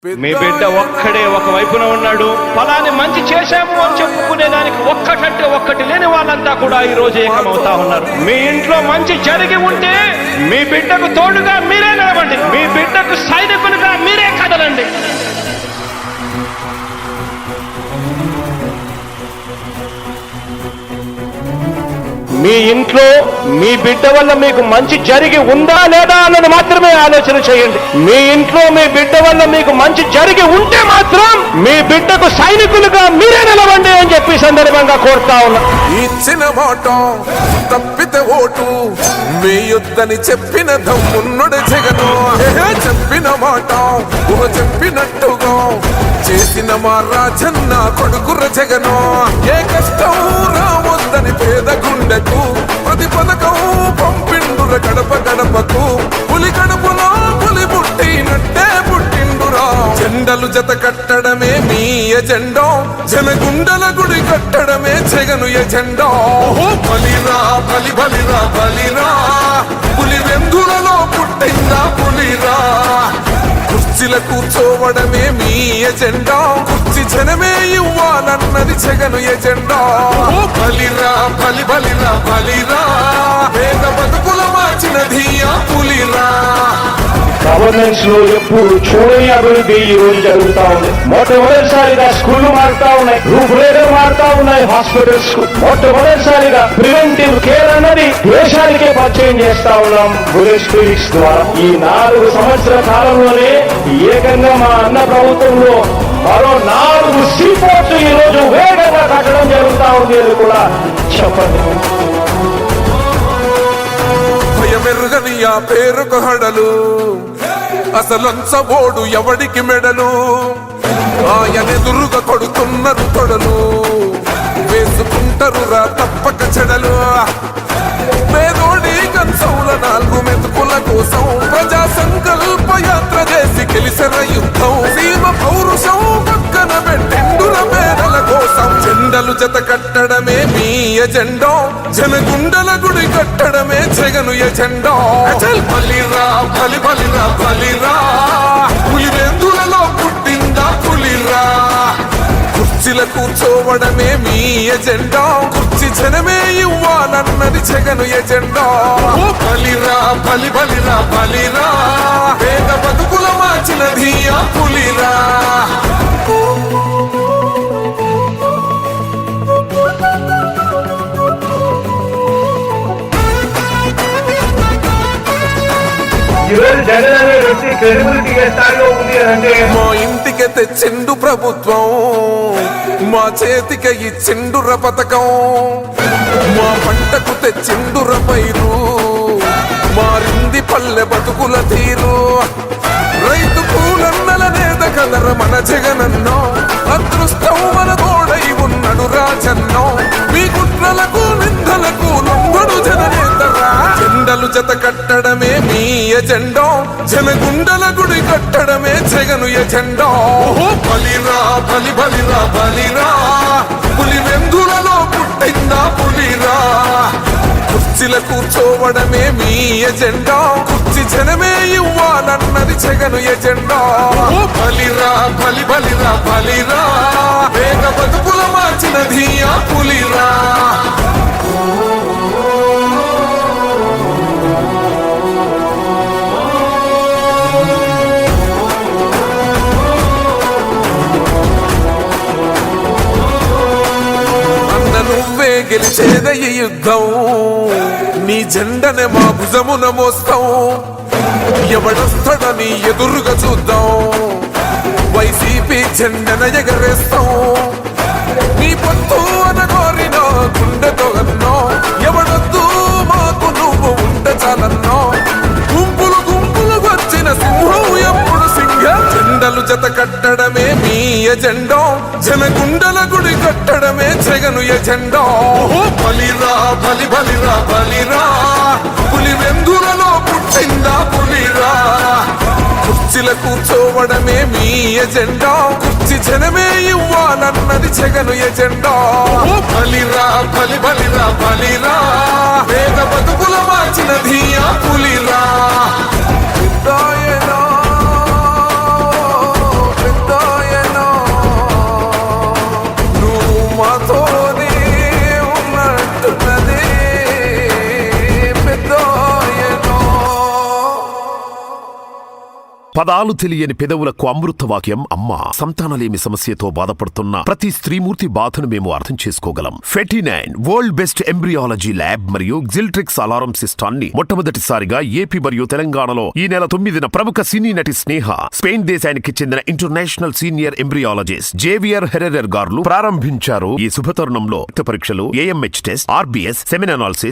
మీ బిడ్డ ఒక్కడే ఒక వైపున ఉన్నాడు. ఫలాన్ని మంచి చేశాము అని చెప్పుకునేదానికి ఒక్కటంటే ఒక్కటి లేని వాళ్ళంతా కూడా ఈ రోజు ఏకమవుతా ఉన్నారు. మీ ఇంట్లో మంచి జరిగి ఉంటే మీ బిడ్డకు తోడుగా మీరే నిలవండి. మీ బిడ్డకు సైనికులుగా మీరే కదలండి. మీ ఇంట్లో మీ బిడ్డ వల్ల మీకు మంచి జరిగి ఉందా లేదా అన్నది మాత్రమే ఆలోచన చేయండి. మీ ఇంట్లో మీ బిడ్డ వల్ల మీకు మంచి జరిగి ఉంటే మాత్రం మీ బిడ్డకు సైనికులుగా మీరే నిలవండి అని చెప్పి సందర్భంగా కోరుతా ఉన్నా. ఇచ్చిన మాట తప్పితే ఓటు వేయొద్దని చెప్పిన దమ్మున్నడు జగను. చెప్పిన మాట చెప్పినట్టుగా చేసిన మా రాజన్న కొడుకుర జగను. ఏ కష్టం రావద్దని పేద గుండెకు ప్రతి పథకం పంపిండుర గడప గడపకు. పులి గడపలో పులి పుట్టినట్టే పుట్టిండురా. జెండలు జత కట్టడమే మీ ఎజెండా, జనగుండల గుడి కట్టడమే జగను ఎజెండా. బలిరా బలి బలిరా బలిరా, పులి వెందులలో పుట్టిందా పులిరా. కుర్చీల కూర్చోవడమే మీ ఎజెండా, కుర్చీ జనమే ఇవ్వాలన్నది జగను ఎజెండా. బలిరా బలి బలిరా బలిరా, పేద బతుకుల మార్చినది ఆ పులిరా. గవర్నెన్స్ లో ఎప్పుడు చూడని అభివృద్ధి ఈ రోజు జరుగుతా ఉంది. మొట్టమొదటిసారిగా స్కూళ్లు మారుతా ఉన్నాయి, రూపురేఖలు మారుతా ఉన్నాయి. హాస్పిటల్స్ మొట్టమొదటిసారిగా ప్రివెంటివ్ కేర్ అన్నది దేశానికే పరిచయం చేస్తా ఉన్నాం బుల్లెట్ క్లినిక్స్ ద్వారా. ఈ 4 సంవత్సరాల కాలంలోనే ఏకంగా మా అన్న ప్రభుత్వంలో మరో 4 సీపోర్ట్స్ ఈ రోజు వేగంగా కట్టడం జరుగుతా ఉంది అని కూడా చెప్పండి. భయమెరుగని ఆ పేరుకు హడలు, అసలంచబోడు ఎవడికి మెడలు. ఆయనెదురుగా కొడుతున్నారు తొడలు, వేసుకుంటారు రా తప్పక చెడలు. పేదోడి కంచౌల 4 మెతుకుల కోసం ప్రజా సంకల్ప యాత్ర చేసి గెలిసిన యుద్ధం. సీమ పౌరుషం పక్కన పెట్టిండుల పేదల కోసం. జెండలు జత కట్టడమే మీ ఎజెండా, జనగుండల గుడి కట్టడమే జగను ఎజెండా. బలిరా బలి బలిరా బలిరా, పులి వెందులలో పుట్టిందా పులిరా. కుర్చీల కూర్చోవడమే మీ ఎజెండా, కుర్చీ జనమే ఇవ్వాలన్నది జగను ఎజెండా. బలిరా బలి బలిరా బలిరా, పేద బతుకుల మార్చినది ఆ పులిరా. మా ఇంటికి తెచ్చిండు ప్రభుత్వం, మా చేతికి ఇచ్చిండుర పథకం. మా పంటకు తెచ్చిండుర పైరు, మారింది పల్లె బతుకుల తీరు. రైతు పూలన్నల నేత కదర మన జగనన్నో, అదృష్టం మన తోడై ఉన్నడు రాజన్నో. మీ కుట్రలకు నిందలకు లొంగడు జననేతరా. జెండలు జత కట్టడమే మీ ఎజెండా, జనగుండల గుడి కట్టడమే జగను ఎజెండా. బలిరా బలి బలిరా బలిరా, పులి వెందులలో పుట్టిందా పులిరా. కుర్చీల కూర్చోవడమే మీ ఎజెండా, కుర్చీ జనమే ఇవ్వాలన్నది జగను ఎజెండా. బలిరా బలి బలిరా బలిరా, పేద బతుకుల మార్చినది ఆ పులిరా. నువ్వే గెలిచేద ఈ యుద్ధం, నీ జెండనే మా భుజమున మోస్తాం. ఎవడొస్తాడని ఎదురుగా చూద్దాం, వైసీపీ జెండన ఎగరేస్తాం. నీ పొత్తు అనగోరిన గుండెతో అన్నో, ఎవడొద్దు మాకు నువ్వు ఉండ చాలన్నో. గుంపులు గుంపులు వచ్చిన సింహం ఎప్పుడు సింహ. జెండలు జత కట్టడమే మీ ఎజెండా, జనగుండల గుడి కట్టడమే జగను ఎజెండా. బలిరా బలి బలిరా బలిరా, పులి వెందులలో పుట్టిందా పులిరా. కుర్చీల కూర్చోవడమే మీ ఎజెండా, కుర్చీ జనమే ఇవ్వాలన్నది జగను ఎజెండా. బలిరా బలి బలిరా బలిరా, పేద బతుకుల మార్చినది ఆ పులిరా. పదాలు తెలియని పెదవులకు అమృత వాక్యం అమ్మా. సంతానలేమి సమస్యతో బాధపడుతున్న ప్రతి స్త్రీమూర్తి బాధను మేము అర్థం చేసుకోగలం. 49 వరల్డ్ బెస్ట్ ఎంబ్రియాలజీ ల్యాబ్ మరియు జిల్ట్రిక్స్ అలారం సిస్టాన్ని మొట్టమొదటిసారిగా ఏపీ మరియు తెలంగాణలో ఈ నెల 9న ప్రముఖ సినీ నటి స్నేహ, స్పెయిన్ దేశానికి చెందిన international senior embryologist Javier Herrera గారు ప్రారంభించారు. ఈ శుభతరుణంలో రక్త పరీక్షలు, AMH test, RBS, semen analysis,